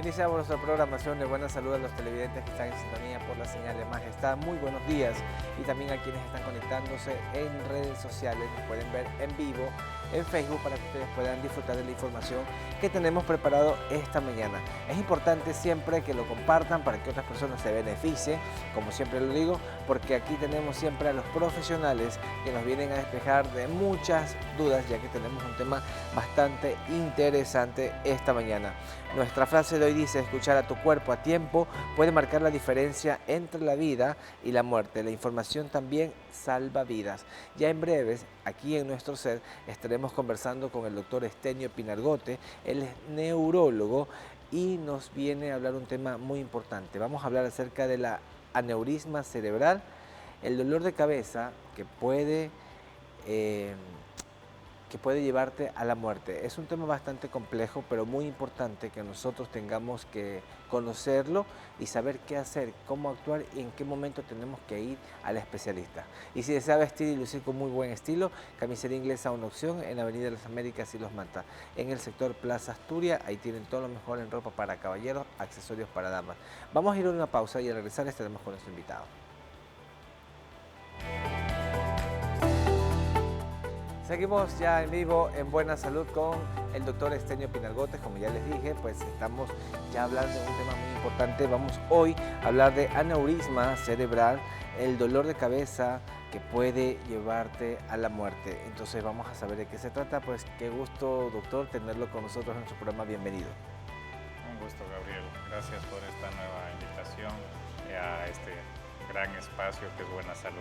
Iniciamos nuestra programación de Buena Salud a los televidentes que están en sintonía por la señal de Majestad. Muy buenos días, y también a quienes están conectándose en redes sociales. Nos pueden ver en vivo en Facebook para que ustedes puedan disfrutar de la información que tenemos preparado esta mañana. Es importante siempre que lo compartan para que otras personas se beneficien, como siempre lo digo, porque aquí tenemos siempre a los profesionales que nos vienen a despejar de muchas dudas, ya que tenemos un tema bastante interesante esta mañana. Nuestra frase de hoy dice: escuchar a tu cuerpo a tiempo puede marcar la diferencia entre la vida y la muerte. La información también salva vidas. Ya en breves, aquí en nuestro set, estaremos conversando con el doctor Estenio Pinargote. Él es neurólogo y nos viene a hablar un tema muy importante. Vamos a hablar acerca de la aneurisma cerebral, el dolor de cabeza que puede llevarte a la muerte. Es un tema bastante complejo, pero muy importante que nosotros tengamos que conocerlo y saber qué hacer, cómo actuar y en qué momento tenemos que ir al especialista. Y si desea vestir y lucir con muy buen estilo, Camisería Inglesa, una opción en Avenida de las Américas y Los Manta. En el sector Plaza Asturias, ahí tienen todo lo mejor en ropa para caballeros, accesorios para damas. Vamos a ir a una pausa y al regresar estaremos con nuestro invitado. Seguimos ya en vivo en Buena Salud con el doctor Estenio Pinargote. Como ya les dije, pues estamos ya hablando de un tema muy importante. Vamos hoy a hablar de aneurisma cerebral, el dolor de cabeza que puede llevarte a la muerte. Entonces vamos a saber de qué se trata. Pues qué gusto, doctor, tenerlo con nosotros en nuestro programa. Bienvenido. Un gusto, Gabriel. Gracias por esta nueva invitación a este gran espacio que es Buena Salud.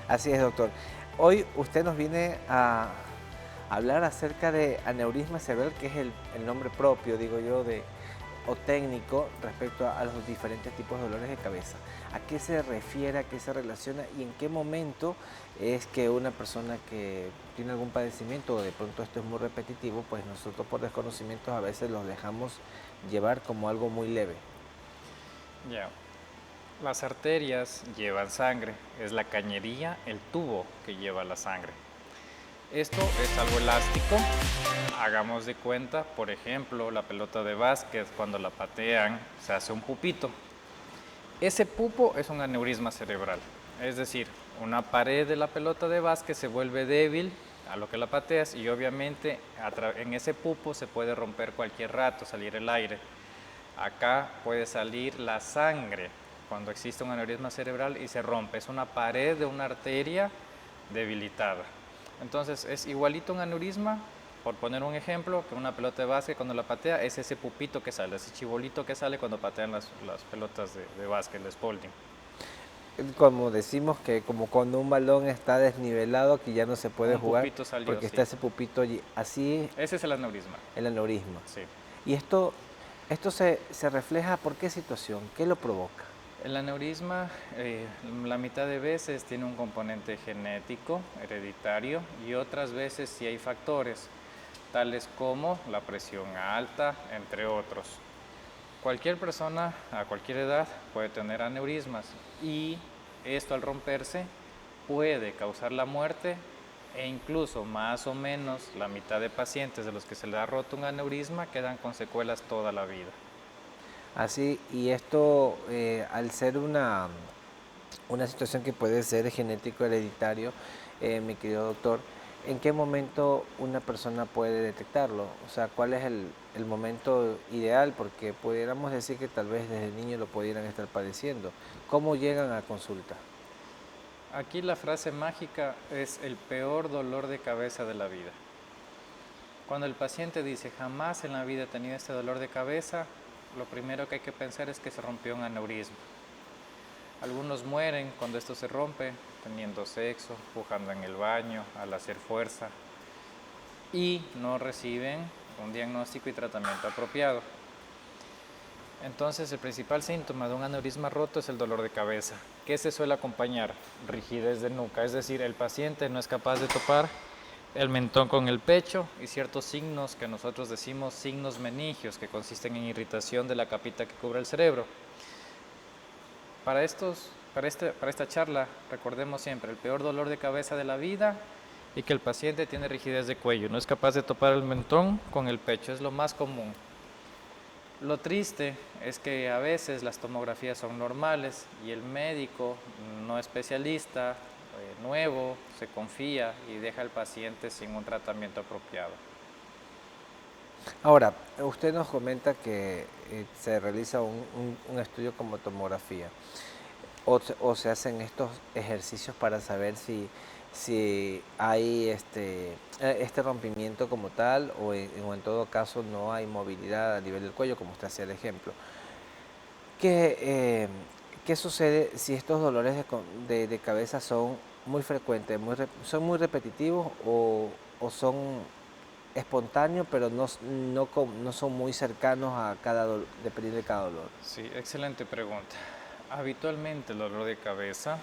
Así es, doctor. Hoy usted nos viene a hablar acerca de aneurisma cerebral, que es el nombre propio, digo yo, o técnico respecto a los diferentes tipos de dolores de cabeza. ¿A qué se refiere, a qué se relaciona y en qué momento es que una persona que tiene algún padecimiento, o de pronto esto es muy repetitivo, pues nosotros por desconocimientos a veces los dejamos llevar como algo muy leve? Ya. Las arterias llevan sangre, es la cañería, el tubo que lleva la sangre. Esto es algo elástico. Hagamos de cuenta, por ejemplo, la pelota de básquet, cuando la patean se hace un pupito. Ese pupo es un aneurisma cerebral, es decir, una pared de la pelota de básquet se vuelve débil a lo que la pateas y obviamente en ese pupo se puede romper cualquier rato, salir el aire. Acá puede salir la sangre cuando existe un aneurisma cerebral y se rompe. Es una pared de una arteria debilitada. Entonces es igualito un aneurisma, por poner un ejemplo, que una pelota de básquet cuando la patea es ese pupito que sale, ese chibolito que sale cuando patean las pelotas de básquet, el Spalding. Como decimos que como cuando un balón está desnivelado, que ya no se puede jugar Salió, porque está ese pupito allí. Así ese es el aneurisma. El aneurisma. Sí. Y esto se refleja ¿por qué situación? ¿Qué lo provoca? El aneurisma, la mitad de veces tiene un componente genético, hereditario, y otras veces sí hay factores, tales como la presión alta, entre otros. Cualquier persona a cualquier edad puede tener aneurismas y esto al romperse puede causar la muerte e incluso más o menos la mitad de pacientes de los que se les ha roto un aneurisma quedan con secuelas toda la vida. Así, y esto al ser una situación que puede ser genético hereditario, mi querido doctor, ¿en qué momento una persona puede detectarlo? O sea, ¿cuál es el momento ideal? Porque pudiéramos decir que tal vez desde niño lo pudieran estar padeciendo. ¿Cómo llegan a consulta? Aquí la frase mágica es el peor dolor de cabeza de la vida. Cuando el paciente dice jamás en la vida he tenido este dolor de cabeza, lo primero que hay que pensar es que se rompió un aneurisma. Algunos mueren cuando esto se rompe, teniendo sexo, pujando en el baño, al hacer fuerza, y no reciben un diagnóstico y tratamiento apropiado. Entonces, el principal síntoma de un aneurisma roto es el dolor de cabeza. ¿Qué se suele acompañar? Rigidez de nuca, es decir, el paciente no es capaz de topar el mentón con el pecho y ciertos signos que nosotros decimos signos meningios, que consisten en irritación de la capita que cubre el cerebro. Para esta charla, recordemos siempre el peor dolor de cabeza de la vida y que el paciente tiene rigidez de cuello, no es capaz de topar el mentón con el pecho, es lo más común. Lo triste es que a veces las tomografías son normales y el médico no especialista, nuevo, se confía y deja al paciente sin un tratamiento apropiado. Ahora, usted nos comenta que se realiza un estudio como tomografía o se hacen estos ejercicios para saber si hay este rompimiento como tal o en todo caso no hay movilidad a nivel del cuello, como usted hacía el ejemplo. ¿Qué, eh, qué sucede si estos dolores de cabeza son muy frecuentes, son muy repetitivos o son espontáneos, pero no son muy cercanos a dependiendo de cada dolor? Sí, excelente pregunta. Habitualmente el dolor de cabeza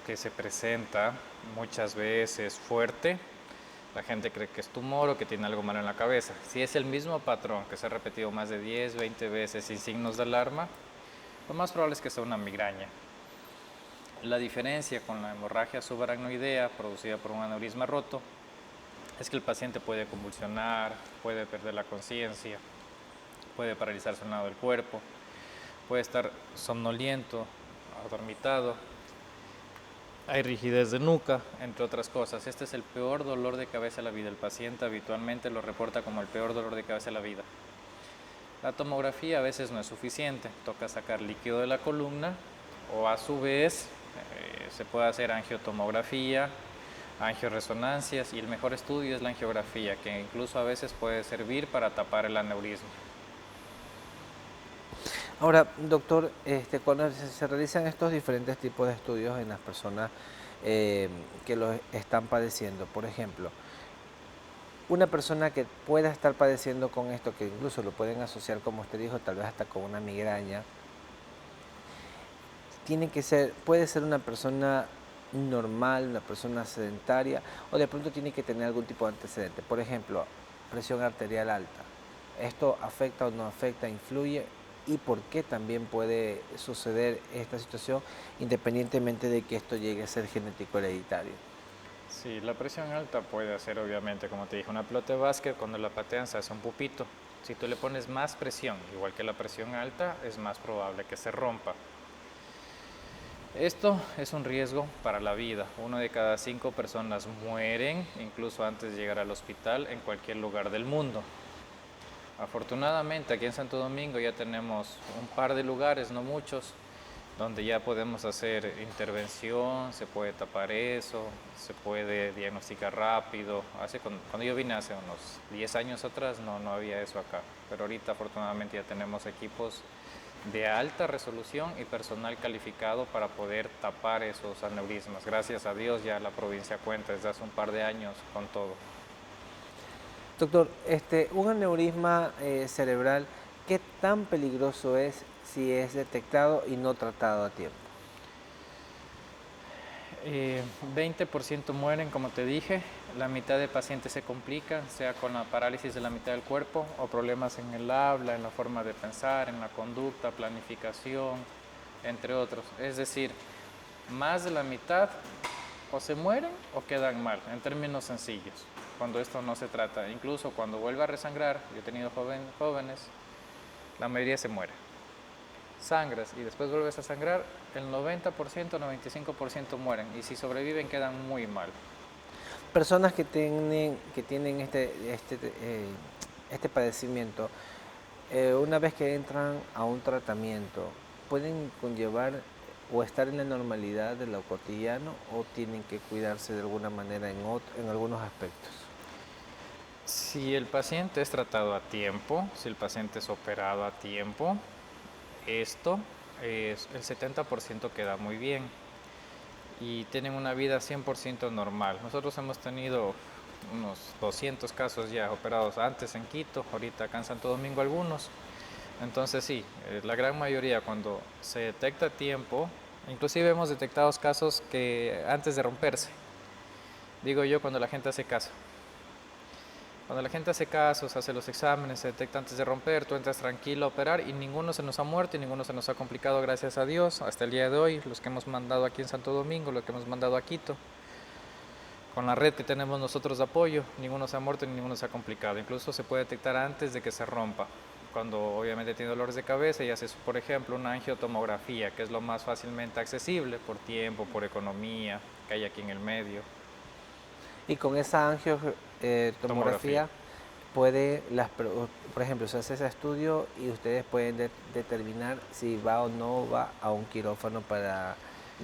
que se presenta muchas veces fuerte, la gente cree que es tumor o que tiene algo malo en la cabeza. Si es el mismo patrón que se ha repetido más de 10, 20 veces sin signos de alarma, lo más probable es que sea una migraña. La diferencia con la hemorragia subaracnoidea producida por un aneurisma roto es que el paciente puede convulsionar, puede perder la conciencia, puede paralizarse un lado del cuerpo, puede estar somnoliento, adormitado, hay rigidez de nuca, entre otras cosas. Este es el peor dolor de cabeza de la vida. El paciente habitualmente lo reporta como el peor dolor de cabeza de la vida. La tomografía a veces no es suficiente, toca sacar líquido de la columna o a su vez se puede hacer angiotomografía, angioresonancias y el mejor estudio es la angiografía, que incluso a veces puede servir para tapar el aneurisma. Ahora, doctor, cuando se realizan estos diferentes tipos de estudios en las personas que los están padeciendo, por ejemplo, una persona que pueda estar padeciendo con esto, que incluso lo pueden asociar, como usted dijo, tal vez hasta con una migraña, puede ser una persona normal, una persona sedentaria, o de pronto tiene que tener algún tipo de antecedente. Por ejemplo, presión arterial alta. ¿Esto afecta o no afecta, influye? ¿Y por qué también puede suceder esta situación independientemente de que esto llegue a ser genético hereditario? Sí, la presión alta puede hacer obviamente, como te dije, una pelota de básquet, cuando la patean se hace un pupito. Si tú le pones más presión, igual que la presión alta, es más probable que se rompa. Esto es un riesgo para la vida. 1 de cada 5 personas mueren, incluso antes de llegar al hospital, en cualquier lugar del mundo. Afortunadamente, aquí en Santo Domingo ya tenemos un par de lugares, no muchos, donde ya podemos hacer intervención, se puede tapar eso, se puede diagnosticar rápido. Cuando yo vine hace unos 10 años atrás no había eso acá, pero ahorita afortunadamente ya tenemos equipos de alta resolución y personal calificado para poder tapar esos aneurismas. Gracias a Dios ya la provincia cuenta desde hace un par de años con todo. Doctor, un aneurisma cerebral, ¿qué tan peligroso es si es detectado y no tratado a tiempo? 20% mueren, como te dije, la mitad de pacientes se complican, sea con la parálisis de la mitad del cuerpo o problemas en el habla, en la forma de pensar, en la conducta, planificación, entre otros. Es decir, más de la mitad o se mueren o quedan mal, en términos sencillos, cuando esto no se trata. Incluso cuando vuelve a resangrar, yo he tenido jóvenes, la mayoría se muere. Sangras y después vuelves a sangrar, el 90%, 95% mueren y si sobreviven quedan muy mal. Personas que tienen este padecimiento, una vez que entran a un tratamiento, ¿pueden conllevar o estar en la normalidad de lo cotidiano o tienen que cuidarse de alguna manera en algunos aspectos? Si el paciente es tratado a tiempo, si el paciente es operado a tiempo, esto es el 70% queda muy bien y tienen una vida 100% normal. Nosotros hemos tenido unos 200 casos ya operados antes en Quito, ahorita acá en Santo Domingo algunos. Entonces sí, la gran mayoría cuando se detecta a tiempo, inclusive hemos detectado casos que antes de romperse, digo yo cuando la gente hace caso. Cuando la gente hace casos, hace los exámenes, se detecta antes de romper, tú entras tranquilo a operar y ninguno se nos ha muerto y ninguno se nos ha complicado, gracias a Dios, hasta el día de hoy, los que hemos mandado aquí en Santo Domingo, los que hemos mandado a Quito. Con la red que tenemos nosotros de apoyo, ninguno se ha muerto ni ninguno se ha complicado. Incluso se puede detectar antes de que se rompa. cuando obviamente tiene dolores de cabeza y hace, por ejemplo, una angiotomografía, que es lo más fácilmente accesible por tiempo, por economía, que hay aquí en el medio. Y con esa Tomografía. angiotomografía puede, por ejemplo, se hace ese estudio y ustedes pueden determinar si va o no va a un quirófano para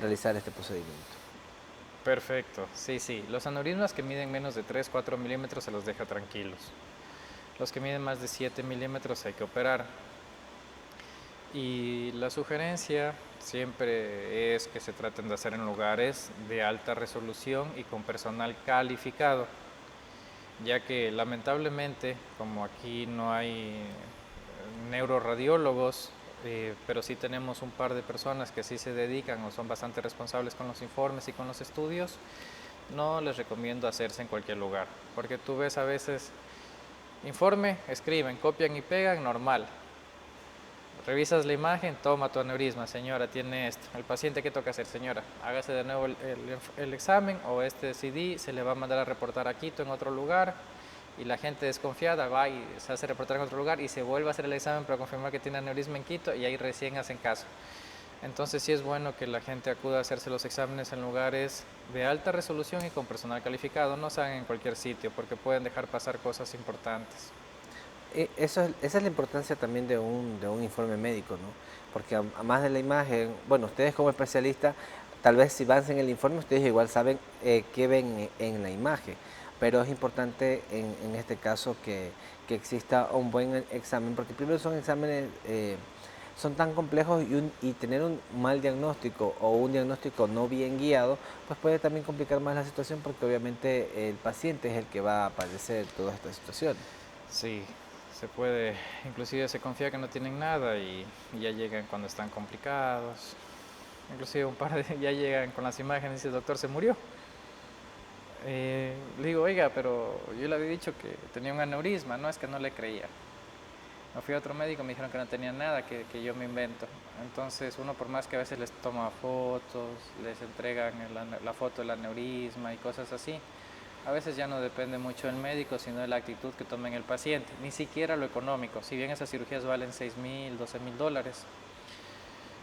realizar este procedimiento. Perfecto, sí, sí. Los aneurismas que miden menos de 3, 4 milímetros se los deja tranquilos. Los que miden más de 7 milímetros hay que operar. Y la sugerencia siempre es que se traten de hacer en lugares de alta resolución y con personal calificado, ya que lamentablemente, como aquí no hay neuroradiólogos, pero sí tenemos un par de personas que sí se dedican o son bastante responsables con los informes y con los estudios, no les recomiendo hacerse en cualquier lugar, porque tú ves a veces informe, escriben, copian y pegan, normal. Revisas la imagen, toma tu aneurisma, señora, tiene esto. El paciente, ¿qué toca hacer? Señora, hágase de nuevo el examen o este CD se le va a mandar a reportar a Quito en otro lugar y la gente desconfiada va y se hace reportar en otro lugar y se vuelve a hacer el examen para confirmar que tiene aneurisma en Quito y ahí recién hacen caso. Entonces sí es bueno que la gente acuda a hacerse los exámenes en lugares de alta resolución y con personal calificado, no se hagan en cualquier sitio porque pueden dejar pasar cosas importantes. Esa es la importancia también de un informe médico, ¿no? Porque a más de la imagen, bueno, ustedes como especialistas, tal vez si van en el informe, ustedes igual saben qué ven en la imagen, pero es importante en este caso que exista un buen examen, porque primero son exámenes, son tan complejos y tener un mal diagnóstico o un diagnóstico no bien guiado, pues puede también complicar más la situación porque obviamente el paciente es el que va a padecer toda esta situación. Sí, se puede, inclusive se confía que no tienen nada y ya llegan cuando están complicados. Inclusive un par de ya llegan con las imágenes y dice, doctor, se murió. Le digo, oiga, pero yo le había dicho que tenía un aneurisma, no es que no le creía. Me fui a otro médico, me dijeron que no tenía nada, que yo me invento. Entonces uno por más que a veces les toma fotos, les entregan la foto del aneurisma y cosas así, a veces ya no depende mucho del médico, sino de la actitud que tome el paciente, ni siquiera lo económico. Si bien esas cirugías valen $6,000, $12,000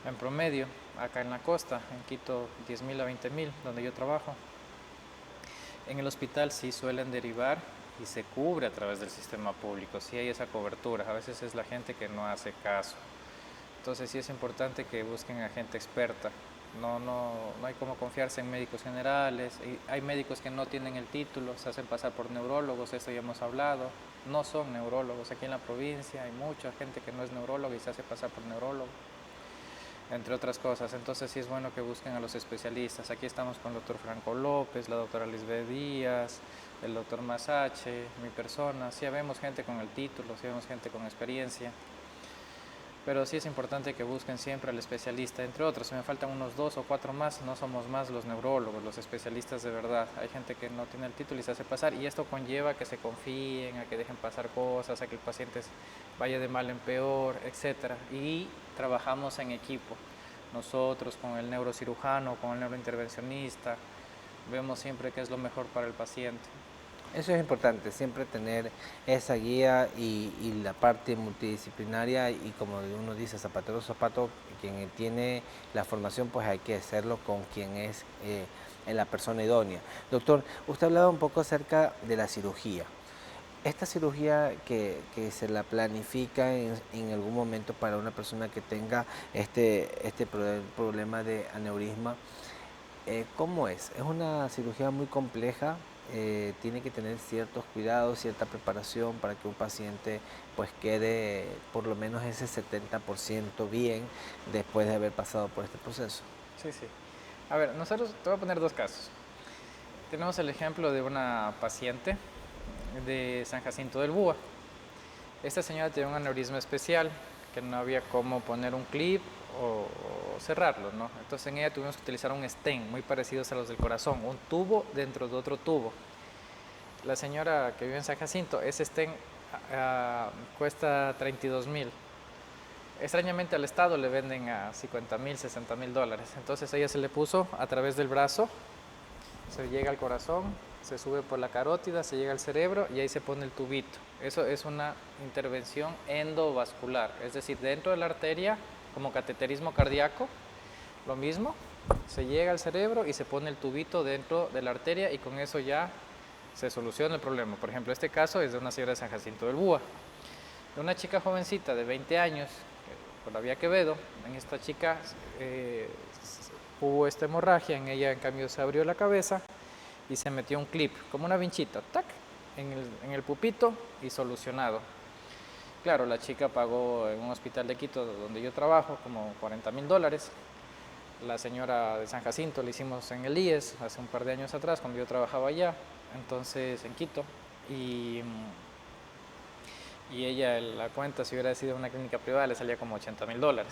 en promedio, acá en la costa, en Quito 10,000 a 20,000, donde yo trabajo. En el hospital sí suelen derivar y se cubre a través del sistema público, sí hay esa cobertura, a veces es la gente que no hace caso. Entonces sí es importante que busquen a gente experta. No hay como confiarse en médicos generales. Hay médicos que no tienen el título, se hacen pasar por neurólogos, esto ya hemos hablado. No son neurólogos. Aquí en la provincia hay mucha gente que no es neuróloga y se hace pasar por neurólogo, entre otras cosas. Entonces sí es bueno que busquen a los especialistas. Aquí estamos con el doctor Franco López, la doctora Lisbeth Díaz, el doctor Masache, mi persona. Sí vemos gente con el título, sí vemos gente con experiencia. Pero sí es importante que busquen siempre al especialista, entre otros. Si me faltan unos 2 o 4 más, no somos más los neurólogos, los especialistas de verdad. Hay gente que no tiene el título y se hace pasar, y esto conlleva a que se confíen, a que dejen pasar cosas, a que el paciente vaya de mal en peor, etc. Y trabajamos en equipo. Nosotros con el neurocirujano, con el neurointervencionista, vemos siempre qué es lo mejor para el paciente. Eso es importante, siempre tener esa guía y la parte multidisciplinaria y como uno dice, zapatero zapato, quien tiene la formación pues hay que hacerlo con quien es la persona idónea. Doctor, usted hablaba un poco acerca de la cirugía. Esta cirugía que se la planifica en algún momento para una persona que tenga este problema de aneurisma, ¿cómo es? Es una cirugía muy compleja, tiene que tener ciertos cuidados, cierta preparación para que un paciente pues quede por lo menos ese 70% bien después de haber pasado por este proceso. Sí, sí. A ver, nosotros, te voy a poner 2 casos. Tenemos el ejemplo de una paciente de San Jacinto del Búa. Esta señora tenía un aneurisma especial que no había cómo poner un clip o cerrarlo, ¿no? Entonces en ella tuvimos que utilizar un stent muy parecidos a los del corazón, un tubo dentro de otro tubo. La señora que vive en San Jacinto, ese stent cuesta 32,000. Extrañamente al Estado le venden a 50,000, 60,000 dólares. Entonces ella se le puso a través del brazo, se llega al corazón, se sube por la carótida, se llega al cerebro y ahí se pone el tubito. Eso es una intervención endovascular, es decir, dentro de la arteria, como cateterismo cardíaco, lo mismo, se llega al cerebro y se pone el tubito dentro de la arteria y con eso ya se soluciona el problema. Por ejemplo, este caso es de una señora de San Jacinto del Búa, de una chica jovencita de 20 años, por la vía Quevedo. En esta chica hubo esta hemorragia, en ella en cambio se abrió la cabeza y se metió un clip, como una vinchita, tac, en el pupito y solucionado. Claro, la chica pagó en un hospital de Quito, donde yo trabajo, como $40,000. La señora de San Jacinto le hicimos en el IES hace un par de años atrás, cuando yo trabajaba allá, entonces en Quito. Y ella, la cuenta, si hubiera sido una clínica privada, le salía como $80,000.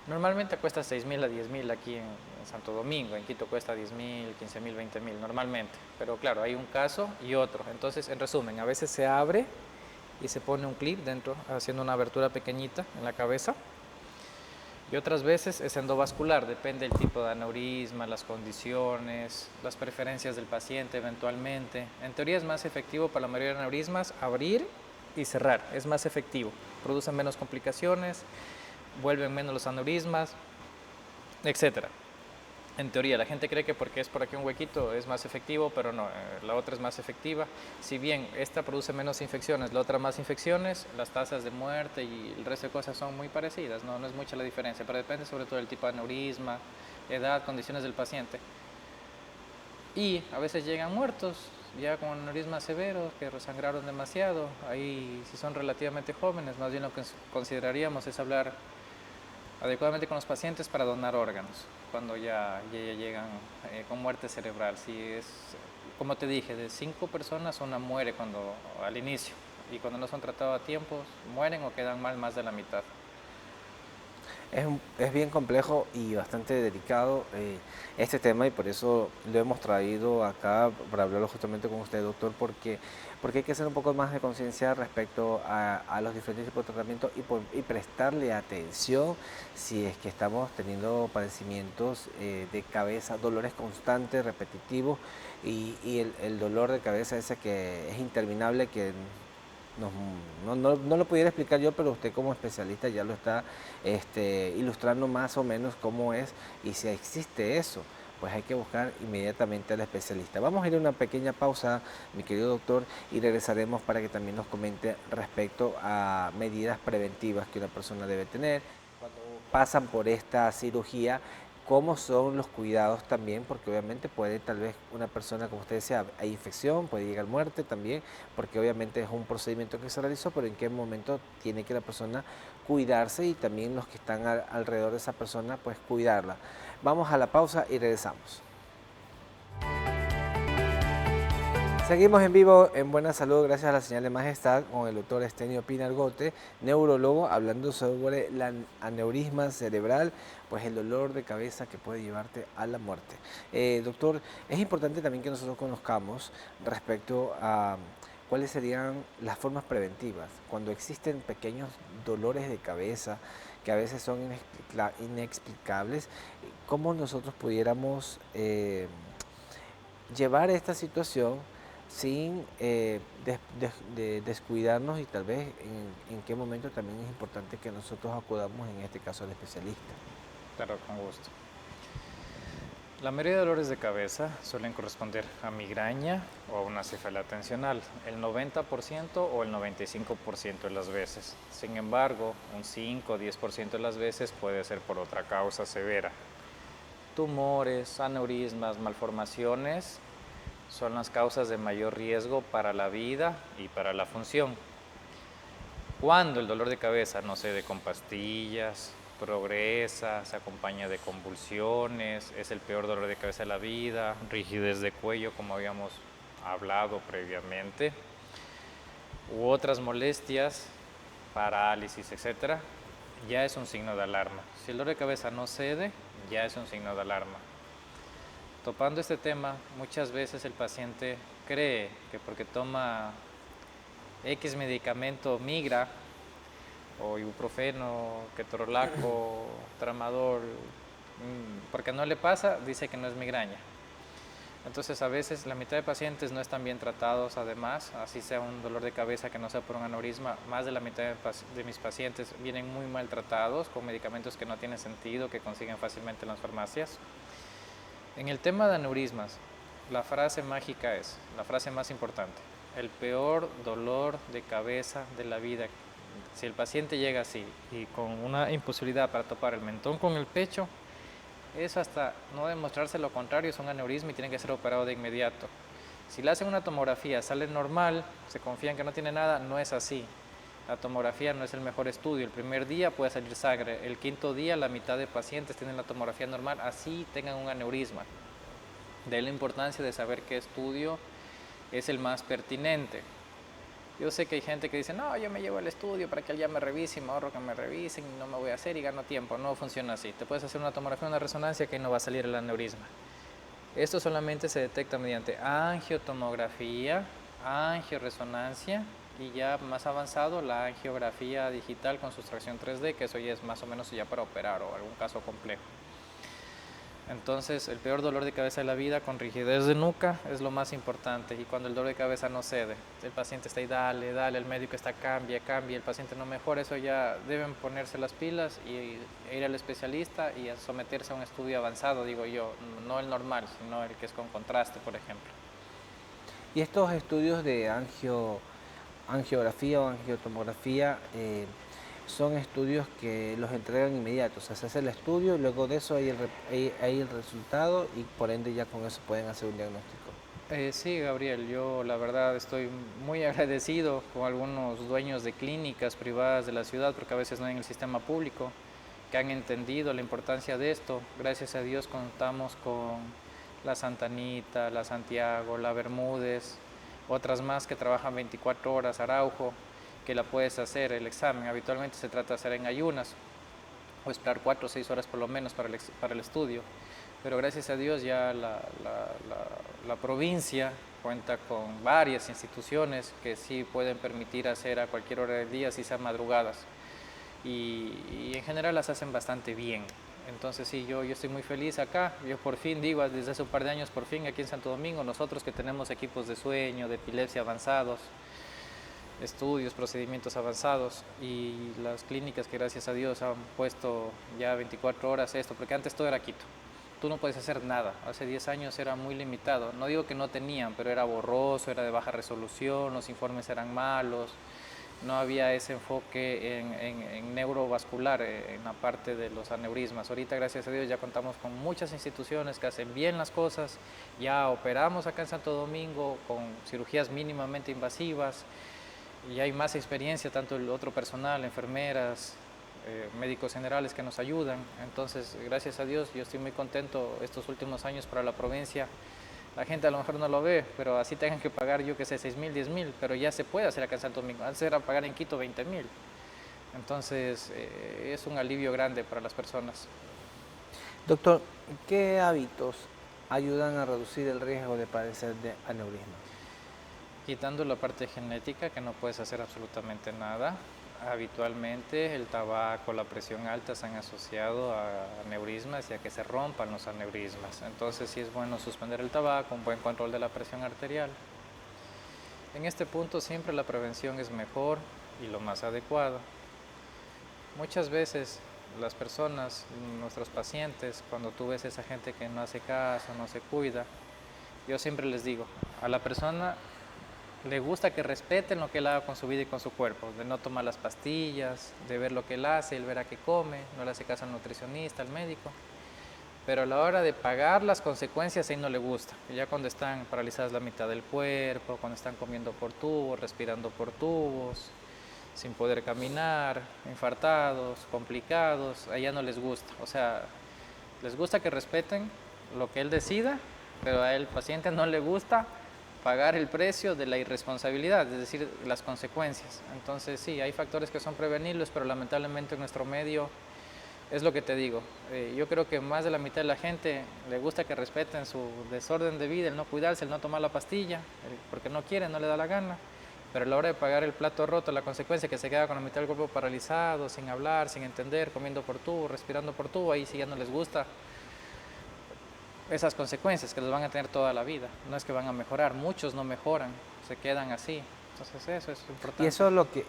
Normalmente cuesta 6,000 a 10,000 aquí en Santo Domingo, en Quito cuesta 10,000, 15,000, 20,000 normalmente. Pero claro, hay un caso y otro. Entonces, en resumen, a veces se abre y se pone un clip dentro, haciendo una abertura pequeñita en la cabeza. Y otras veces es endovascular, depende del tipo de aneurisma, las condiciones, las preferencias del paciente eventualmente. En teoría es más efectivo para la mayoría de aneurismas abrir y cerrar, es más efectivo, producen menos complicaciones, vuelven menos los aneurismas, etcétera. En teoría, la gente cree que porque es por aquí un huequito es más efectivo, pero no, la otra es más efectiva. Si bien esta produce menos infecciones, la otra más infecciones, las tasas de muerte y el resto de cosas son muy parecidas, no es mucha la diferencia, pero depende sobre todo del tipo de aneurisma, edad, condiciones del paciente. Y a veces llegan muertos, ya con aneurismas severos, que resangraron demasiado. Ahí, si son relativamente jóvenes, más bien lo que consideraríamos es hablar adecuadamente con los pacientes para donar órganos, cuando ya llegan con muerte cerebral. Si es, como te dije, de 5 personas, una muere al inicio, y cuando no son tratados a tiempo, mueren o quedan mal más de la mitad. Es bien complejo y bastante delicado este tema, y por eso lo hemos traído acá para hablarlo justamente con usted, doctor, porque hay que hacer un poco más de conciencia respecto a los diferentes tipos de tratamiento y prestarle atención si es que estamos teniendo padecimientos de cabeza, dolores constantes, repetitivos, y el dolor de cabeza ese que es interminable, que no lo pudiera explicar yo, pero usted como especialista ya lo está ilustrando más o menos cómo es, y si existe eso, pues hay que buscar inmediatamente al especialista. Vamos a ir a una pequeña pausa, mi querido doctor, y regresaremos para que también nos comente respecto a medidas preventivas que una persona debe tener cuando pasan por esta cirugía. Cómo son los cuidados también, porque obviamente puede tal vez una persona, como usted decía, hay infección, puede llegar muerte también, porque obviamente es un procedimiento que se realizó, pero en qué momento tiene que la persona cuidarse, y también los que están alrededor de esa persona, pues cuidarla. Vamos a la pausa y regresamos. Seguimos en vivo en Buena Salud, gracias a la señal de Majestad, con el doctor Estenio Pinargote, neurólogo, hablando sobre el aneurisma cerebral, pues el dolor de cabeza que puede llevarte a la muerte. Doctor, es importante también que nosotros conozcamos respecto a cuáles serían las formas preventivas cuando existen pequeños dolores de cabeza que a veces son inexplicables. ¿Cómo nosotros pudiéramos llevar esta situación sin descuidarnos, y tal vez en qué momento también es importante que nosotros acudamos en este caso al especialista? Claro, con gusto. La mayoría de dolores de cabeza suelen corresponder a migraña o a una cefalea tensional, el 90% o el 95% de las veces. Sin embargo, un 5 o 10% de las veces puede ser por otra causa severa. Tumores, aneurismas, malformaciones son las causas de mayor riesgo para la vida y para la función. Cuando el dolor de cabeza no cede con pastillas, progresa, se acompaña de convulsiones, es el peor dolor de cabeza de la vida, rigidez de cuello, como habíamos hablado previamente, u otras molestias, parálisis, etc., ya es un signo de alarma. Si el dolor de cabeza no cede, ya es un signo de alarma. Topando este tema, muchas veces el paciente cree que porque toma X medicamento migra, o ibuprofeno, ketorolaco, tramadol, porque no le pasa, dice que no es migraña. Entonces a veces la mitad de pacientes no están bien tratados, además, así sea un dolor de cabeza que no sea por un aneurisma, más de la mitad de mis pacientes vienen muy mal tratados con medicamentos que no tienen sentido, que consiguen fácilmente en las farmacias. En el tema de aneurismas, la frase mágica es, la frase más importante, el peor dolor de cabeza de la vida. Si el paciente llega así y con una imposibilidad para topar el mentón con el pecho, eso hasta no demostrarse lo contrario es un aneurisma y tiene que ser operado de inmediato. Si le hacen una tomografía, sale normal, se confían que no tiene nada, no es así. La tomografía no es el mejor estudio. El primer día puede salir sangre, el quinto día la mitad de pacientes tienen la tomografía normal, así tengan un aneurisma. De ahí la importancia de saber qué estudio es el más pertinente. Yo sé que hay gente que dice, no, yo me llevo el estudio para que él ya me revise y me ahorro que me revisen y no me voy a hacer y gano tiempo. No funciona así. Te puedes hacer una tomografía, una resonancia que no va a salir el aneurisma. Esto solamente se detecta mediante angiotomografía, angioresonancia y ya más avanzado la angiografía digital con sustracción 3D, que eso ya es más o menos ya para operar o algún caso complejo. Entonces, el peor dolor de cabeza de la vida con rigidez de nuca es lo más importante. Y cuando el dolor de cabeza no cede, el paciente está ahí, dale, el médico está, cambia, el paciente no mejora, eso ya deben ponerse las pilas y ir al especialista y a someterse a un estudio avanzado, digo yo, no el normal, sino el que es con contraste, por ejemplo. Y estos estudios de angiografía o angiotomografía son estudios que los entregan inmediatos, o sea, se hace el estudio y luego de eso hay el resultado y por ende ya con eso pueden hacer un diagnóstico. Sí, Gabriel, yo la verdad estoy muy agradecido con algunos dueños de clínicas privadas de la ciudad, porque a veces no hay en el sistema público, que han entendido la importancia de esto. Gracias a Dios contamos con la Santa Anita, la Santiago, la Bermúdez, otras más que trabajan 24 horas, Araujo, que la puedes hacer el examen. Habitualmente se trata de hacer en ayunas o esperar 4 o 6 horas por lo menos para el estudio. Pero gracias a Dios ya la provincia cuenta con varias instituciones que sí pueden permitir hacer a cualquier hora del día, si sean madrugadas. Y en general las hacen bastante bien. Entonces sí, yo estoy muy feliz acá. Yo por fin, digo, desde hace un par de años, por fin aquí en Santo Domingo, nosotros que tenemos equipos de sueño, de epilepsia avanzados, estudios, procedimientos avanzados y las clínicas que gracias a Dios han puesto ya 24 horas esto, porque antes todo era Quito. Tú no puedes hacer nada. Hace 10 años era muy limitado. No digo que no tenían, pero era borroso, era de baja resolución, los informes eran malos, no había ese enfoque en neurovascular, en la parte de los aneurismas. Ahorita, gracias a Dios, ya contamos con muchas instituciones que hacen bien las cosas. Ya operamos acá en Santo Domingo con cirugías mínimamente invasivas. Y hay más experiencia, tanto el otro personal, enfermeras, médicos generales que nos ayudan. Entonces, gracias a Dios, yo estoy muy contento estos últimos años para la provincia. La gente a lo mejor no lo ve, pero así tengan que pagar, yo que sé, 6.000, 10.000, pero ya se puede hacer acá en Santo Domingo. Antes era pagar en Quito 20.000. Entonces, es un alivio grande para las personas. Doctor, ¿qué hábitos ayudan a reducir el riesgo de padecer de aneurisma? Quitando la parte genética, que no puedes hacer absolutamente nada. Habitualmente el tabaco, la presión alta se han asociado a aneurismas y a que se rompan los aneurismas. Entonces sí es bueno suspender el tabaco, un buen control de la presión arterial. En este punto siempre la prevención es mejor y lo más adecuado. Muchas veces las personas, nuestros pacientes, cuando tú ves a esa gente que no hace caso, no se cuida, yo siempre les digo, a la persona le gusta que respeten lo que él haga con su vida y con su cuerpo, de no tomar las pastillas, de ver lo que él hace, él verá qué come, no le hace caso al nutricionista, al médico, pero a la hora de pagar las consecuencias ahí no le gusta. Ya cuando están paralizadas la mitad del cuerpo, cuando están comiendo por tubos, respirando por tubos, sin poder caminar, infartados, complicados, a ella no les gusta. O sea, les gusta que respeten lo que él decida, pero a el paciente no le gusta pagar el precio de la irresponsabilidad, es decir, las consecuencias. Entonces sí, hay factores que son prevenibles, pero lamentablemente en nuestro medio es lo que te digo. Yo creo que más de la mitad de la gente le gusta que respeten su desorden de vida, el no cuidarse, el no tomar la pastilla, porque no quiere, no le da la gana. Pero a la hora de pagar el plato roto, la consecuencia que se queda con la mitad del cuerpo paralizado, sin hablar, sin entender, comiendo por tubo, respirando por tubo, ahí sí ya no les gusta. esas consecuencias que los van a tener toda la vida. No es que van a mejorar, muchos no mejoran, se quedan así. Entonces eso es importante.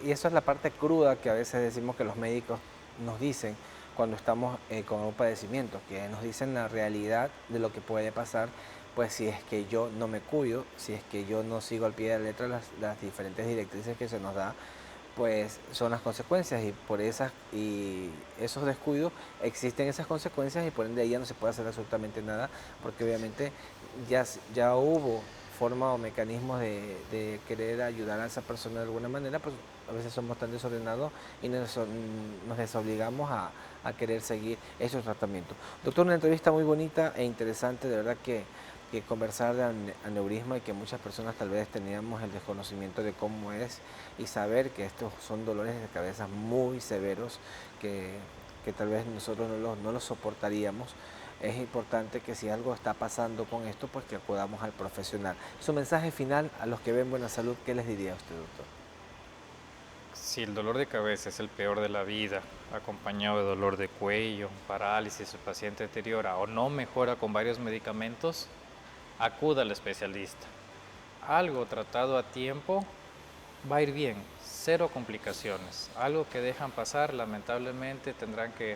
Y eso es la parte cruda que a veces decimos que los médicos nos dicen cuando estamos con un padecimiento, que nos dicen la realidad de lo que puede pasar, pues si es que yo no me cuido, si es que yo no sigo al pie de la letra las diferentes directrices que se nos da, pues son las consecuencias y por esas y esos descuidos existen esas consecuencias y por ende ahí ya no se puede hacer absolutamente nada porque obviamente ya hubo forma o mecanismos de querer ayudar a esa persona de alguna manera, pues a veces somos tan desordenados y nos desobligamos a querer seguir esos tratamientos. Doctor, una entrevista muy bonita e interesante, de verdad que conversar de aneurisma y que muchas personas tal vez teníamos el desconocimiento de cómo es y saber que estos son dolores de cabeza muy severos que tal vez nosotros no los soportaríamos. Es importante que si algo está pasando con esto, pues que acudamos al profesional. Su mensaje final a los que ven Buena Salud, ¿qué les diría a usted, doctor? Si el dolor de cabeza es el peor de la vida, acompañado de dolor de cuello, parálisis, el paciente deteriora o no mejora con varios medicamentos, acuda al especialista. Algo tratado a tiempo va a ir bien, cero complicaciones. Algo que dejan pasar, lamentablemente tendrán que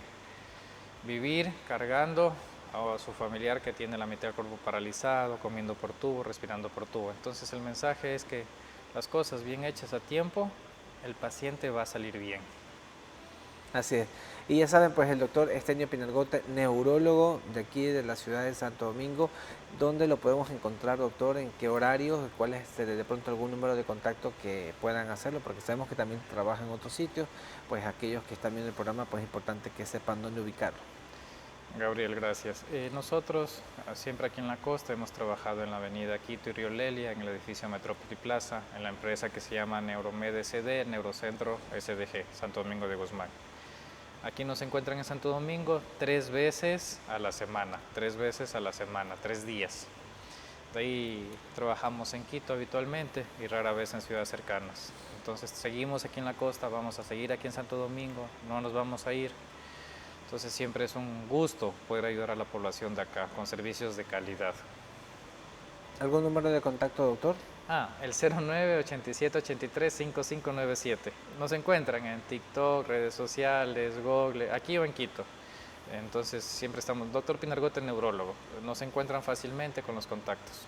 vivir cargando a su familiar que tiene la mitad del cuerpo paralizado, comiendo por tubo, respirando por tubo. Entonces el mensaje es que las cosas bien hechas a tiempo, el paciente va a salir bien. Así es. Y ya saben, pues el doctor Estenio Pinargote, neurólogo de aquí de la ciudad de Santo Domingo. ¿Dónde lo podemos encontrar, doctor? ¿En qué horarios? ¿Cuál es de pronto algún número de contacto que puedan hacerlo? Porque sabemos que también trabaja en otros sitios. Pues aquellos que están viendo el programa, pues es importante que sepan dónde ubicarlo. Gabriel, gracias. Nosotros siempre aquí en la costa hemos trabajado en la avenida Quito y Río Lelia, en el edificio Metrópoli Plaza, en la empresa que se llama Neuromed SD, Neurocentro SDG, Santo Domingo de Guzmán. Aquí nos encuentran en Santo Domingo 3 veces a la semana, 3 días. De ahí trabajamos en Quito habitualmente y rara vez en ciudades cercanas. Entonces seguimos aquí en la costa, vamos a seguir aquí en Santo Domingo, no nos vamos a ir. Entonces siempre es un gusto poder ayudar a la población de acá con servicios de calidad. ¿Algún número de contacto, doctor? El 0987835597. Nos encuentran en TikTok, redes sociales, Google, aquí o en Quito. Entonces siempre estamos, doctor Pinargote, neurólogo. Nos encuentran fácilmente con los contactos.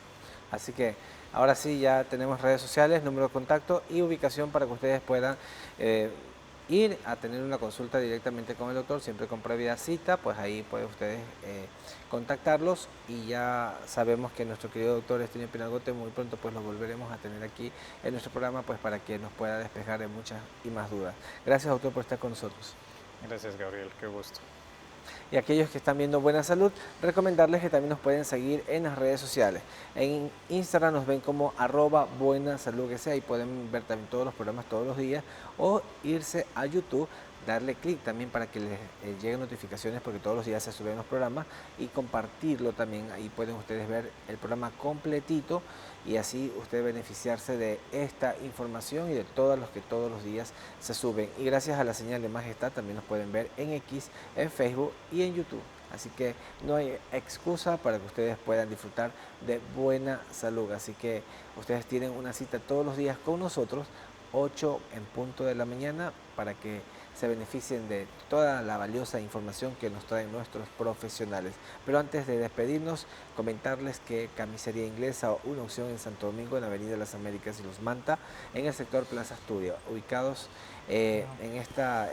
Así que ahora sí ya tenemos redes sociales, número de contacto y ubicación para que ustedes puedan ir a tener una consulta directamente con el doctor, siempre con previa cita, pues ahí pueden ustedes contactarlos y ya sabemos que nuestro querido doctor Estenio Pinargote muy pronto pues lo volveremos a tener aquí en nuestro programa pues para que nos pueda despejar de muchas y más dudas. Gracias, doctor, por estar con nosotros. Gracias, Gabriel, qué gusto. Y aquellos que están viendo Buena Salud, recomendarles que también nos pueden seguir en las redes sociales. En Instagram nos ven como @buenasalud, que sea, y pueden ver también todos los programas todos los días, o irse a YouTube, darle clic también para que les lleguen notificaciones porque todos los días se suben los programas y compartirlo también. Ahí pueden ustedes ver el programa completito y así usted beneficiarse de esta información y de todos los que todos los días se suben. Y gracias a la señal de Majestad también nos pueden ver en X, en Facebook y en YouTube. Así que no hay excusa para que ustedes puedan disfrutar de Buena Salud. Así que ustedes tienen una cita todos los días con nosotros, 8 en punto de la mañana, para que se beneficien de toda la valiosa información que nos traen nuestros profesionales. Pero antes de despedirnos, comentarles que Camisería Inglesa, una opción en Santo Domingo, en la Avenida Las Américas y Los Manta, en el sector Plaza Asturias, ubicados en esta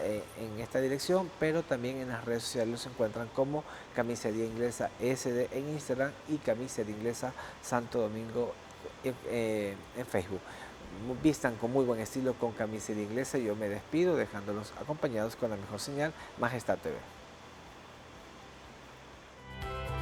dirección, pero también en las redes sociales los encuentran como Camisería Inglesa SD en Instagram y Camisería Inglesa Santo Domingo en Facebook. Vistan con muy buen estilo con Camisería Inglesa y yo me despido dejándolos acompañados con la mejor señal, Majestad TV.